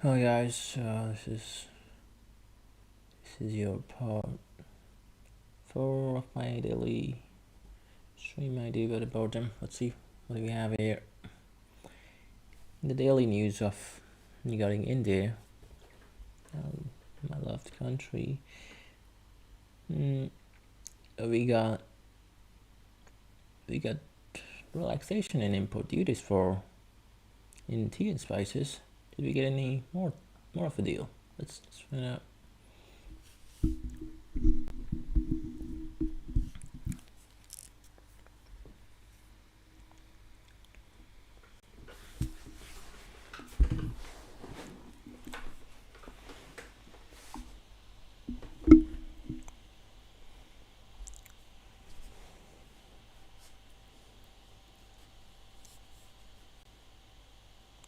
Hi guys, this is your part 4 of my daily stream. I do about boredom. Let's see what do we have here. The daily news of regarding India, my loved country. Mm, we got relaxation in import duties for in tea and spices. Did we get any more of a deal? Let's find out.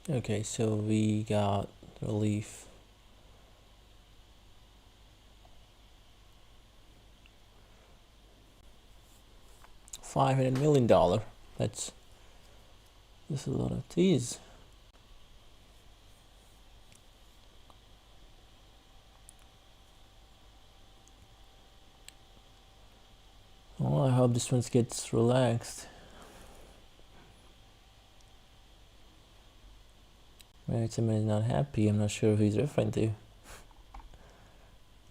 Okay, so we got relief. $500 million. That's a lot of teas. Well, I hope this one gets relaxed. Maybe somebody's not happy. I'm not sure who he's referring to.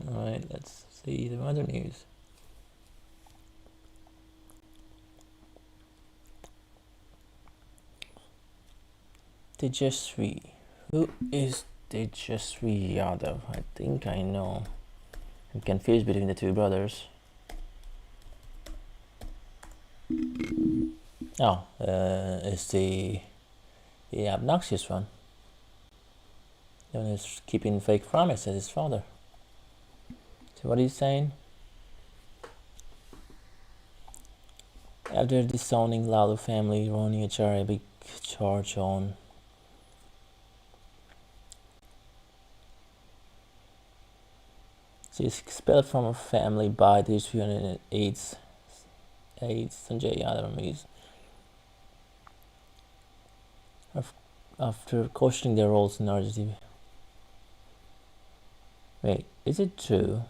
Alright, let's see the other news. Tejasvi. Who is Tejasvi Yadav? I think I know. I'm confused between the two brothers. Oh, it's the obnoxious one. The one who's keeping fake promises, his father. So what are you saying? After disowning Lalu family, Roni Acharya big charge on she is expelled from her family by the 308 Sanjay Yadav after questioning their roles in RGTV. Wait, is it true?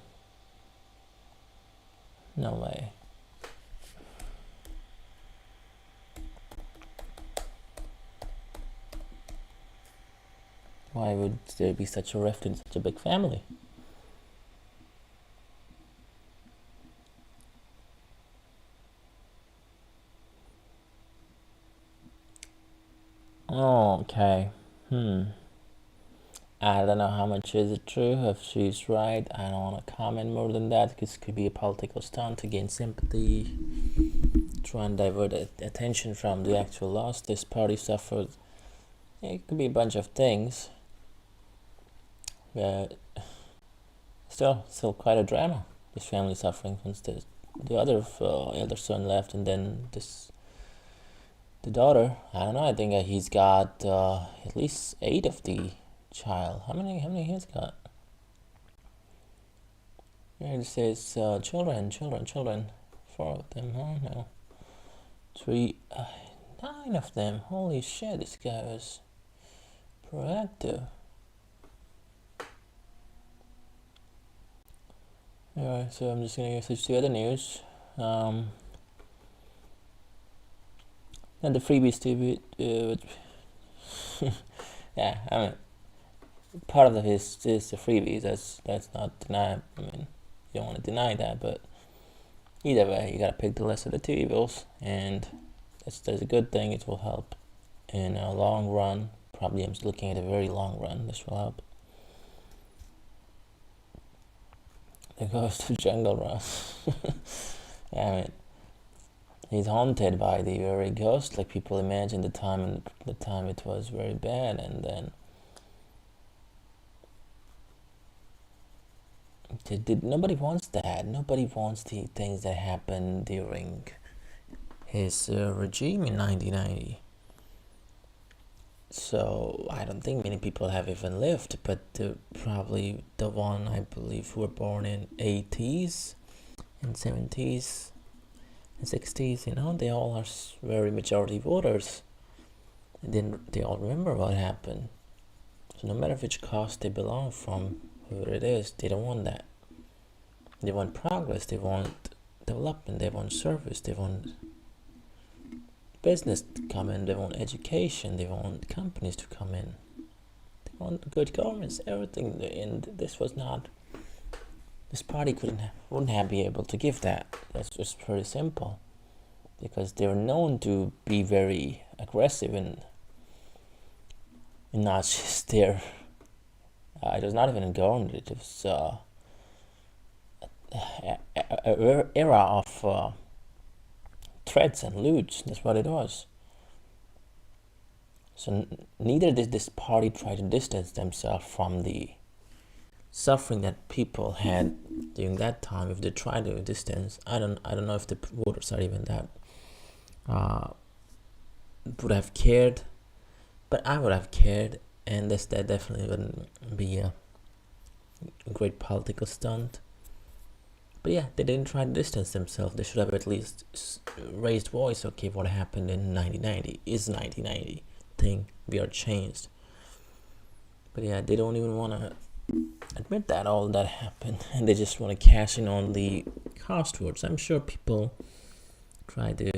No way. Why would there be such a rift in such a big family? Oh, okay. I don't know how much is it true. If she's right, I don't want to comment more than that because it could be a political stunt to gain sympathy, try and divert attention from the actual loss this party suffered. It could be a bunch of things, but still quite a drama. This family suffering since the other elder son left, and then the daughter. I don't know. I think he's got at least 8 of the child. How many he's got? Here it says children. 4 of them. Oh no. 3, 9 of them. Holy shit! This guy was proactive. Alright, so I'm just gonna switch to other news. And the freebies too. Yeah, I mean, part of it is the freebies. That's not denied. I mean, you don't want to deny that, but either way, you gotta pick the lesser of the two evils, and that's a good thing. It will help in a long run. Probably I'm looking at a very long run. This will help. There goes to Jungle Run. I mean, he's haunted by the very ghost, like people imagine the time it was very bad, and then nobody wants that. Nobody wants the things that happened during his regime in 1990. So I don't think many people have even lived, but probably the one I believe who were born in 80s and 70s and 60s, they all are very majority voters, and then they all remember what happened. So So no matter which caste they belong from, whoever it is, they don't want that. They want progress, they want development, they want service, they want business to come in, they want education, they want companies to come in, they want good governments, everything. And this party wouldn't have been able to give that. That's just pretty simple, because they're known to be very aggressive in not just their. It was not even in government. It was an era of threats and loots. That's what it was. So neither did this party try to distance themselves from the suffering that people had during that time. If they try to distance, I don't know if the voters are even that would have cared, but I would have cared, and that definitely wouldn't be a great political stunt. But yeah, they didn't try to distance themselves. They should have at least raised voice. Okay, what happened in 1990 is 1990 thing. We are changed. But yeah, they don't even want to admit that all that happened, and they just want to cash in on the cost votes. I'm sure people try to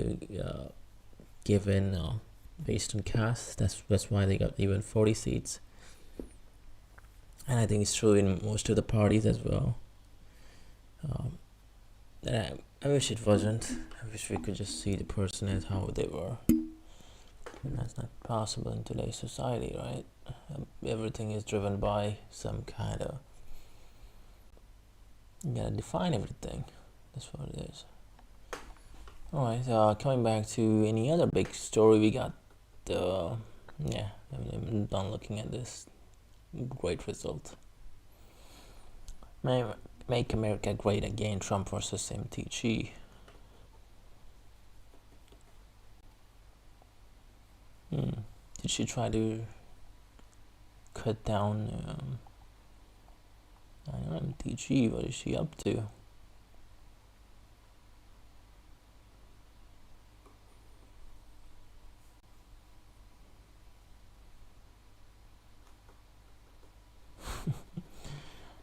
give in based on caste. That's why they got even 40 seats, and I think it's true in most of the parties as well. And I wish it wasn't. I wish we could just see the person as how they were. And that's not possible in today's society, right? Everything is driven by some kind of. You gotta define everything. That's what it is. Alright, coming back to any other big story, we got I'm done looking at this great result. Make America Great Again, Trump versus MTG. Did she try to cut down MTG? What is she up to?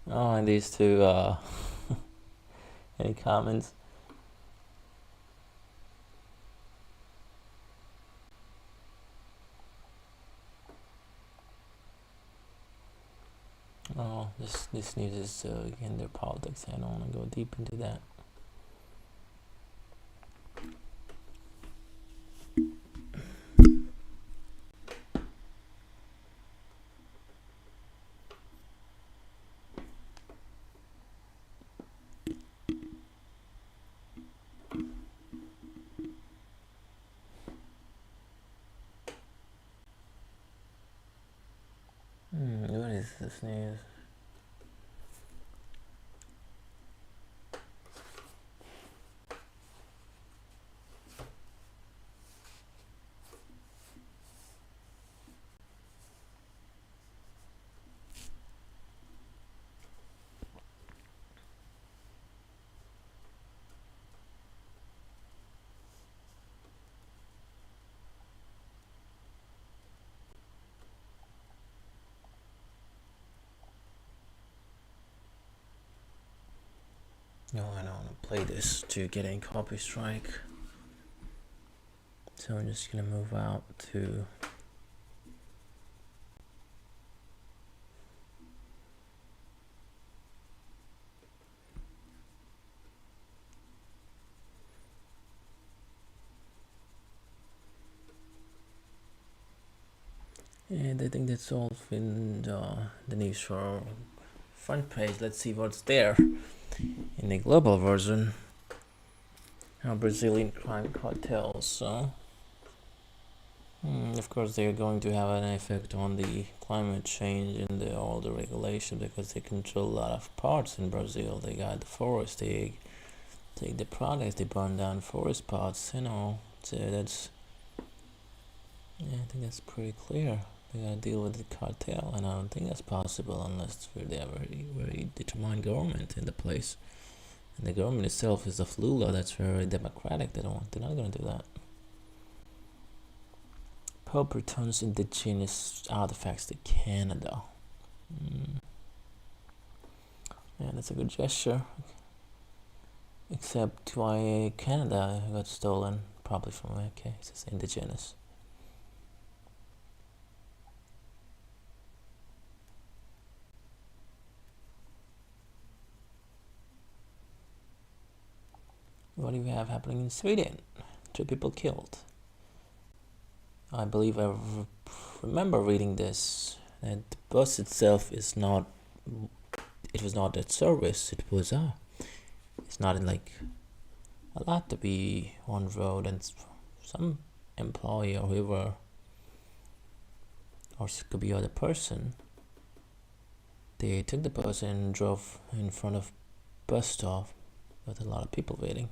And these two, any comments? Oh, this news is again their politics. I don't want to go deep into that. What is this news? No, I don't want to play this to get a copy strike. So I'm just gonna move out to and I think that's all in the news for our front page. Let's see what's there in the global version. Brazilian crime cartels. Of course, they're going to have an effect on the climate change and all the regulation, because they control a lot of parts in Brazil. They got the forest, they take the products, they burn down forest parts. So that's, I think that's pretty clear. They gotta deal with the cartel, and I don't think that's possible unless they have a very determined government in the place. And the government itself is of Lula. That's very democratic. They're not gonna do that. Pope returns indigenous artifacts to Canada. that's a good gesture. Except why Canada got stolen, probably from okay, it's indigenous. What do we have happening in Sweden? 2 people killed. I believe I remember reading this, that the bus itself is not, it was not at service, it's not in like allowed to be on road, and some employee or whoever, or it could be other person, they took the bus and drove in front of bus stop with a lot of people waiting.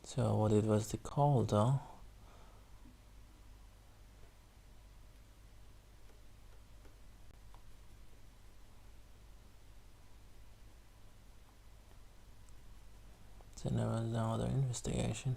So what it was the call though? So there was no other investigation.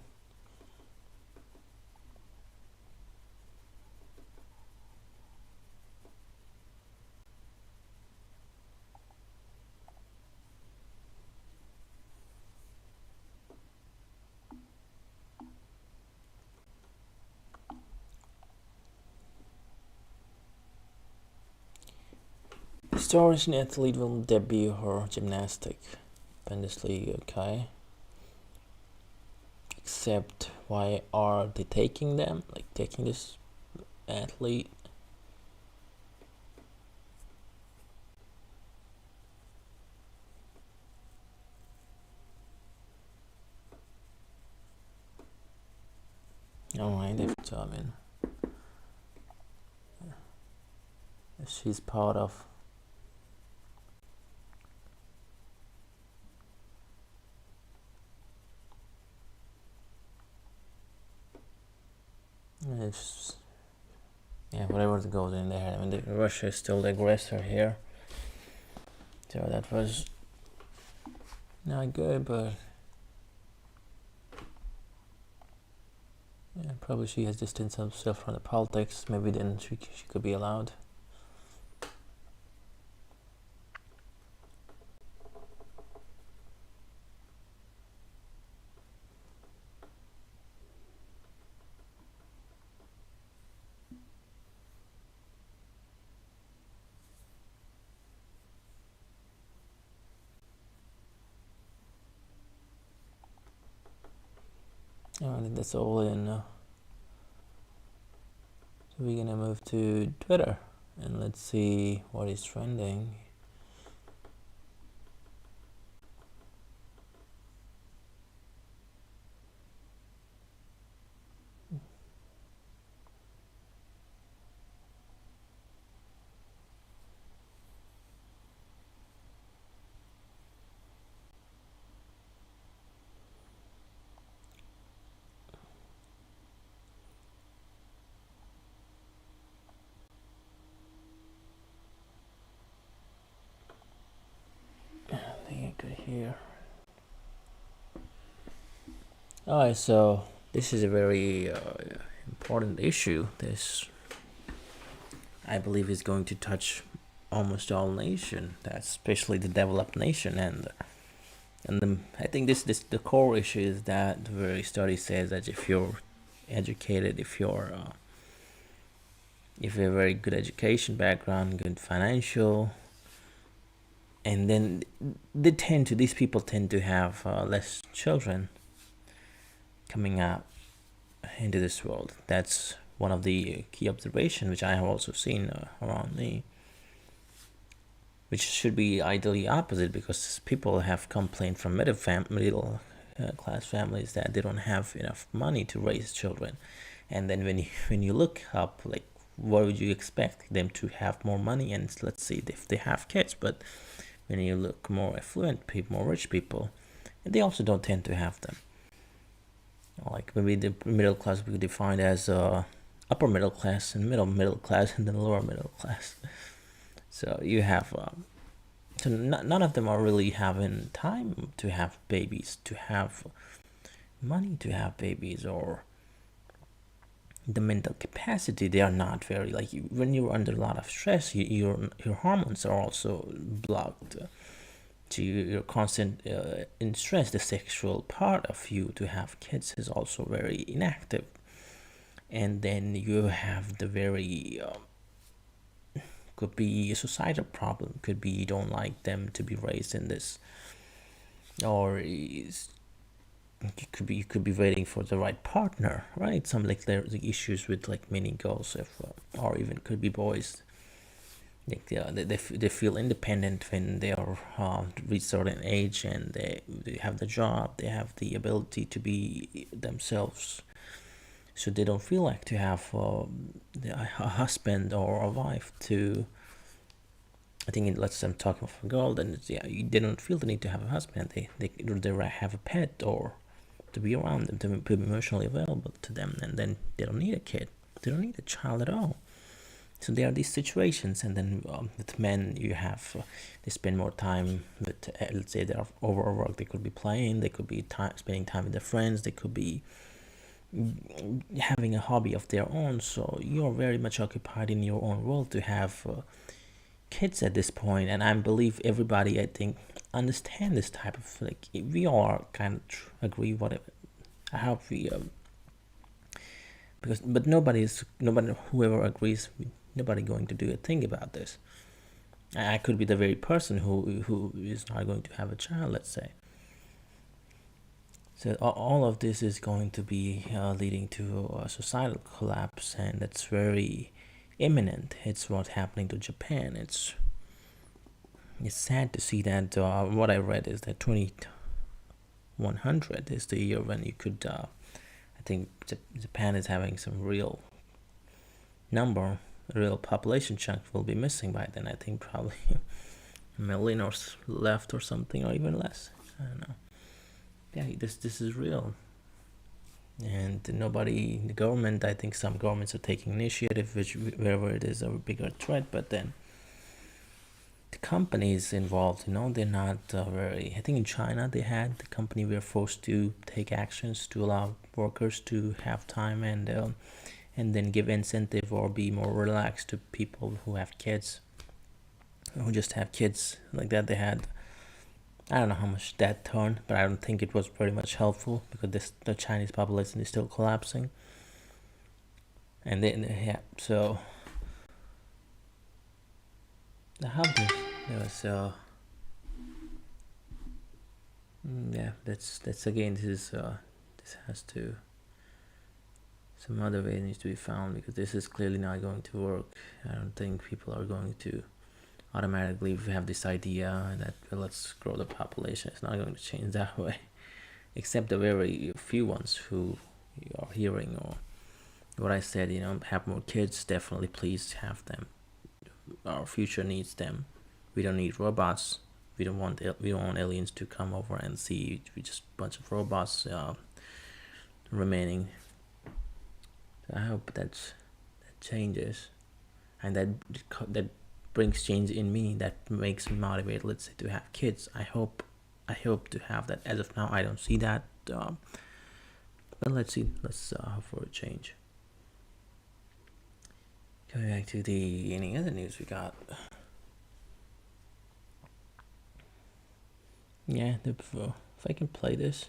Historian athlete will debut her gymnastic Bundesliga, okay. Except why are they taking them? Like taking this athlete? Alright, so I mean, she's part of. Yeah, whatever goes in there. I mean, Russia is still the aggressor here, so that was not good. But yeah, probably she has distanced herself from the politics. Maybe then she could be allowed. I think that's all in. So we're gonna move to Twitter and let's see what is trending. I think I could hear. Alright, so this is a very important issue. This, I believe, is going to touch almost all nation, especially the developed nation, and I think this the core issue is that the very study says that if you're educated, if you have a very good education background, good financial, and then these people tend to have less children coming out into this world. That's one of the key observations which I have also seen around me, which should be ideally opposite, because people have complained from middle class families that they don't have enough money to raise children. And then when you look up, like, what would you expect them to have more money? And let's see if they have kids, but when you look more affluent people, more rich people, they also don't tend to have them. Like maybe the middle class we define as upper middle class and middle class and then lower middle class. So you have so none of them are really having time to have babies, to have money to have babies, or the mental capacity, they are not very like when you're under a lot of stress, your hormones are also blocked. So you're constant in stress. The sexual part of you to have kids is also very inactive, and then you have the very could be a societal problem, could be you don't like them to be raised in this, or you could be waiting for the right partner, right? Some like there's issues with like many girls, if or even could be boys. Like they feel independent when they are reach certain age, and they have the job, they have the ability to be themselves, so they don't feel like to have a husband or a wife to. I think let's say I'm talking of a girl, then yeah, they don't feel the need to have a husband. They have a pet or to be around them, to be emotionally available to them, and then they don't need a kid. They don't need a child at all. So there are these situations, and then with men, you have they spend more time with. Let's say they're overworked. They could be playing. They could be spending time with their friends. They could be having a hobby of their own. So you're very much occupied in your own world to have kids at this point. And I believe everybody, I think, understand this type of like we all are kind of agree whatever. I hope we because but nobody whoever agrees, nobody going to do a thing about this. I could be the very person who is not going to have a child, let's say. So all of this is going to be leading to a societal collapse, and that's very imminent. It's what's happening to Japan. It's sad to see that. What I read is that 2100 is the year when you could. I think Japan is having some real number, real population chunk will be missing by then. I think probably a million or left or something, or even less. I don't know. Yeah, this is real, and nobody, the government. I think some governments are taking initiative, which wherever it is a bigger threat, but then the companies involved, they're not very. I think in China they had the company were forced to take actions to allow workers to have time and then give incentive or be more relaxed to people who have kids, who just have kids like that. They had. I don't know how much that turned, but I don't think it was very much helpful because the Chinese population is still collapsing. And then yeah, so how there was yeah, that's again this has to some other way needs to be found, because this is clearly not going to work. I don't think people are going to automatically have this idea that well, let's grow the population. It's not going to change that way, except the very few ones who you are hearing or what I said. Have more kids. Definitely, please have them. Our future needs them. We don't need robots. We don't want aliens to come over and see. We just a bunch of robots remaining. So I hope that changes, and that brings change in me, that makes me motivated, let's say, to have kids. I hope to have that. As of now, I don't see that, but let's see. Let's hope for a change. Going back to any other news we got. Yeah, if I can play this.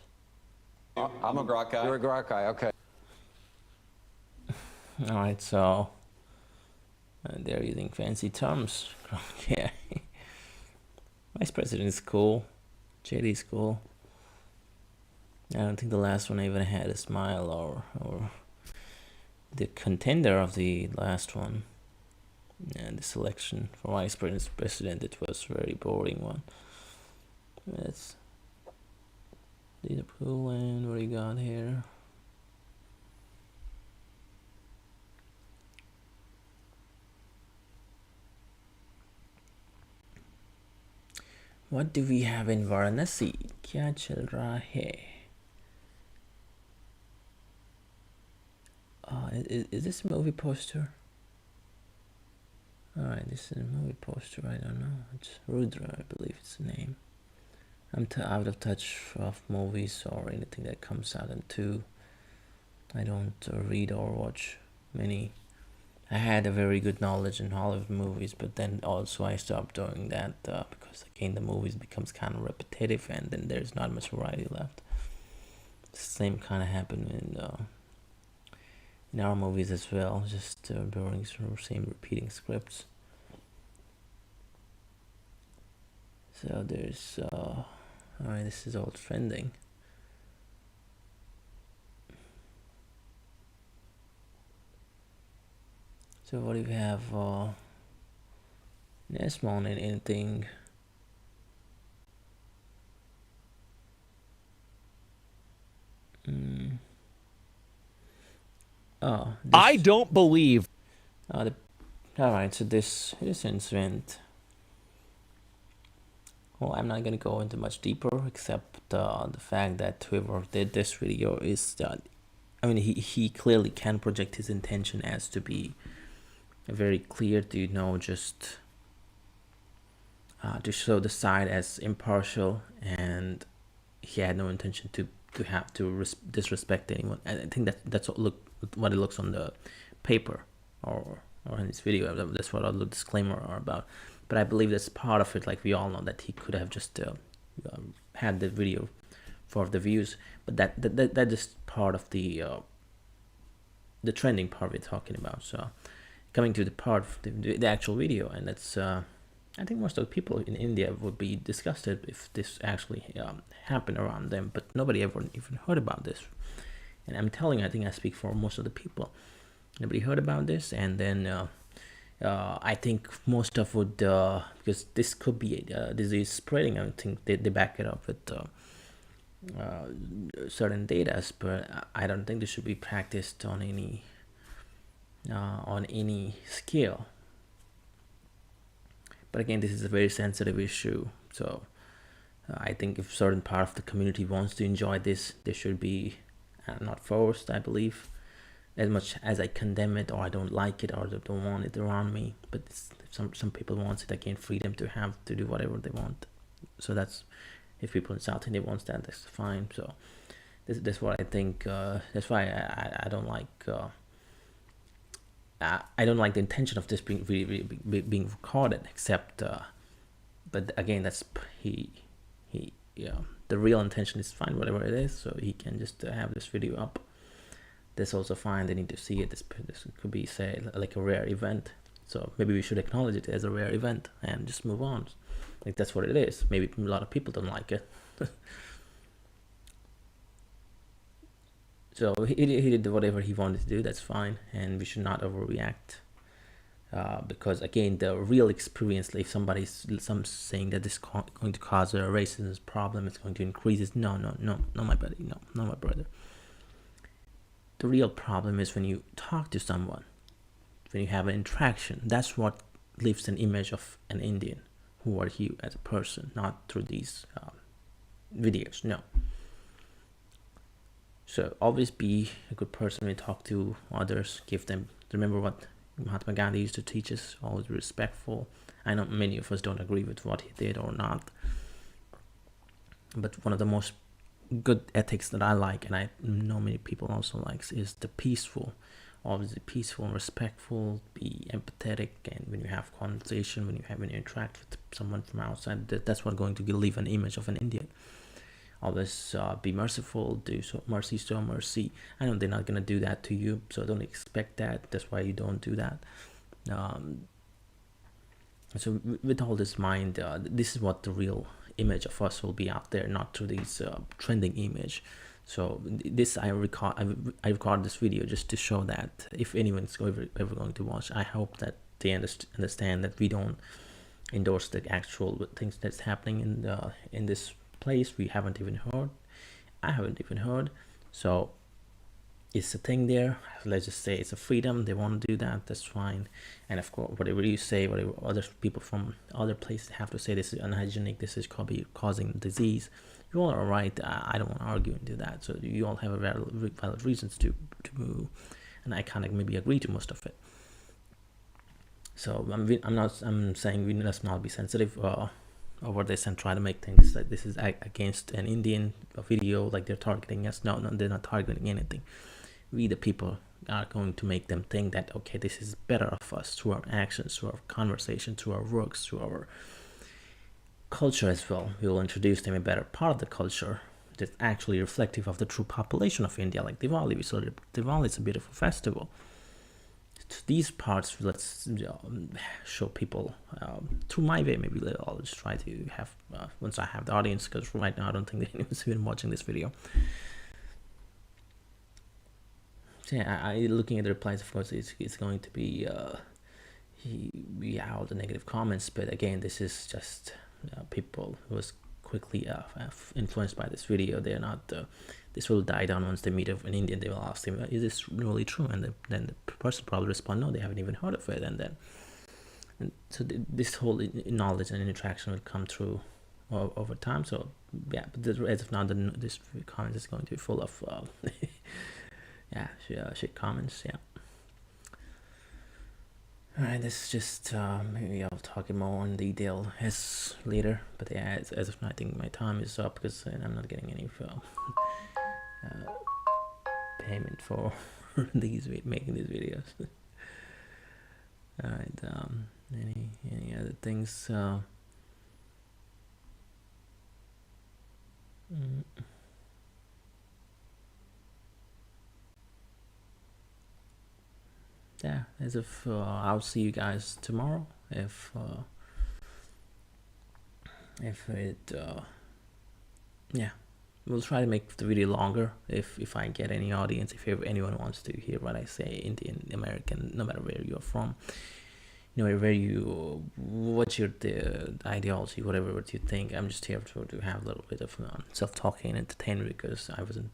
I'm a grok guy. You're a grok guy, okay. Alright, so they're using fancy terms. Yeah. Vice President is cool. JD is cool. I don't think the last one even had a smile, or the contender of the last one. And the selection for Vice President, it was a very boring one. Let's data pool, and what do you got here? What do we have in Varanasi? क्या चल रहा है? Is this a movie poster? Alright, this is a movie poster. I don't know. It's Rudra, I believe it's the name. I'm out of touch of movies or anything that comes out in 2. I don't read or watch many. I had a very good knowledge in Hollywood movies, but then also I stopped doing that because again the movies becomes kind of repetitive, and then there's not much variety left. The same kind of happened in our movies as well, just doing same repeating scripts. So there's alright, this is all trending. So what do we have? Nesmon and anything? Oh, I don't believe. All right. So this incident. Well, I'm not gonna go into much deeper, except the fact that whoever did this video is I mean, he clearly can project his intention as to be very clear to just to show the side as impartial, and he had no intention to have to disrespect anyone. And I think that's what it looks on the paper or in this video. That's what all the disclaimer are about. But I believe that's part of it. Like, we all know that he could have just had the video for the views, but that is part of the trending part we're talking about. So coming to the part of the actual video, and that's I think most of the people in India would be disgusted if this actually happened around them, but nobody ever even heard about this. And I'm telling you, I think I speak for most of the people. Nobody heard about this, and then I think most of would because this could be a disease spreading. I think they back it up with certain data, but I don't think this should be practiced on any scale. But again, this is a very sensitive issue, so I think if certain part of the community wants to enjoy this, they should be not forced, I believe. As much as I condemn it, or I don't like it, or don't want it around me, but some people want it, again, freedom to have to do whatever they want. So that's, if people in South India wants that, that's fine. So that's what I think. That's why I don't like. I don't like the intention of this being being recorded, except. But again, that's he. The real intention is fine, whatever it is. So he can just have this video up. That's also fine. They need to see it. This could be, say, like a rare event. So maybe we should acknowledge it as a rare event and just move on. Like, that's what it is. Maybe a lot of people don't like it. So he did whatever he wanted to do. That's fine, and we should not overreact. Because again, the real experience, if somebody's saying that this is going to cause a racism problem, it's going to increase it. No, my buddy. No, my brother. The real problem is when you talk to someone, when you have an interaction. That's what leaves an image of an Indian. Who are you as a person, not through these videos. No. So always be a good person when you talk to others. Remember what Mahatma Gandhi used to teach us, always be respectful. I know many of us don't agree with what he did or not, but one of the most good ethics that I like, and I know many people also likes, is the peaceful. Always be peaceful and respectful, be empathetic, and when you have conversation, when you interact with someone from outside, that's what's going to leave an image of an Indian. Always be merciful, do mercy. I know they're not gonna do that to you, so don't expect that. That's why you don't do that. So with all this mind, this is what the real image of us will be out there, not through these trending image. So this I record this video just to show that if anyone's ever going to watch, I hope that they understand that we don't endorse the actual things that's happening in this place. We haven't even heard. I haven't even heard. So it's a thing there. Let's just say it's a freedom. They want to do that. That's fine. And of course, whatever you say, whatever other people from other places have to say, this is unhygienic, this is causing disease, you all are right. I don't want to argue into that. So you all have a valid reasons to move, and I kind of maybe agree to most of it. So I'm saying we must not be sensitive over this and try to make things like this is against an Indian video, like they're targeting us. No, they're not targeting anything. We the people are going to make them think that, okay, this is better of us through our actions, through our conversation, through our works, through our culture as well. We will introduce them a better part of the culture that's actually reflective of the true population of India, like Diwali. We celebrate Diwali, it's a beautiful festival. To these parts, let's show people through my way. Maybe I'll just try to have, once I have the audience, because right now I don't think anyone's even watching this video. So yeah, looking at the replies, of course, it's going to be all the negative comments, but again, this is just people who was quickly influenced by this video. They're not this will die down once they meet an Indian. They will ask him, is this really true? And then the person probably respond, no, they haven't even heard of it. And so this whole knowledge and interaction will come through over time. So yeah, but as of now, this comment is going to be full of yeah, shit comments. Yeah. Alright, this is just maybe I'll talk more in detail as later. But yeah, as of now, I think my time is up because I'm not getting any payment for making these videos. Alright, any other things? Yeah, as if I'll see you guys tomorrow if it yeah, we'll try to make the video longer if I get any audience, if anyone wants to hear what I say, Indian, American, no matter where you're from, you know, where you, what's your the ideology, whatever what you think. I'm just here to have a little bit of self-talking and entertainment, because I wasn't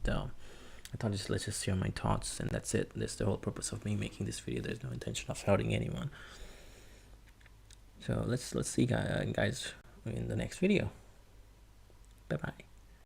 I thought let's just share my thoughts, and that's it. That's the whole purpose of me making this video. There's no intention of hurting anyone. So let's see guys in the next video. Bye bye.